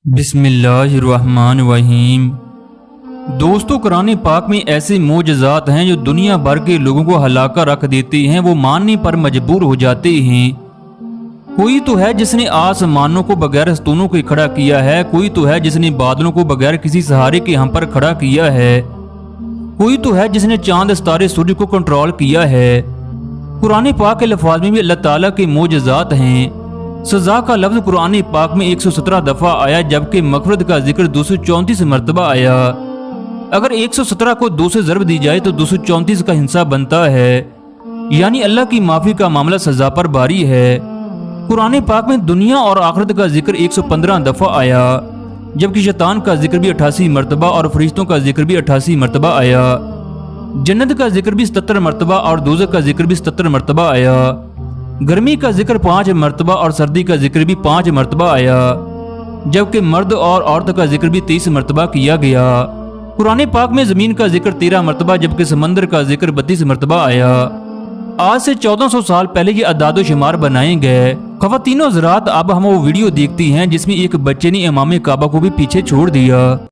बिस्मिल्लाहिर्रहमानिर्रहीम। दोस्तों, कुरान पाक में ऐसे मोजज़ात हैं जो दुनिया भर के लोगों को हलाकर रख देते हैं। वो मानने पर मजबूर हो जाते हैं। कोई तो है जिसने आसमानों को बगैर स्तूनों के खड़ा किया है। कोई तो है जिसने बादलों को बगैर किसी सहारे के हम पर खड़ा किया है। कोई तो है जिसने चांद सितारे सूर्य को कंट्रोल किया है। कुरान पाक के लफ्ज़ में भी अल्लाह ताला के मोजज़ात हैं। सजा का लफ्ज कुरान पाक में 117 दफा आया, जबकि मगफरत का जिक्र 234 मरतबा आया। अगर 117 को 2 से ज़रब दी जाए तो 234 का हिस्सा बनता है, यानी अल्लाह की माफी का मामला सजा पर भारी है। कुरान पाक में दुनिया और आखिरत का जिक्र 115 दफा आया, जबकि शैतान का जिक्र भी 88 मरतबा और फरिश्तों का जिक्र भी 88 मरतबा आया। जन्नत का जिक्र भी 77 मरतबा और दोज़ख का जिक्र भी 77 मरतबा आया। गर्मी का जिक्र 5 मरतबा और सर्दी का जिक्र भी 5 मरतबा आया, जबकि मर्द और औरत का जिक्र भी 30 मरतबा किया गया। कुरान पाक में ज़मीन का जिक्र 13 मरतबा, जबकि समंदर का जिक्र 32 मरतबा आया। आज से 1400 साल पहले ये अदादो शुमार बनाए गए। ख़वातीन व हज़रात, अब हम वो वीडियो देखती हैं जिसमें एक बच्चे ने इमाम काबा को भी पीछे छोड़ दिया।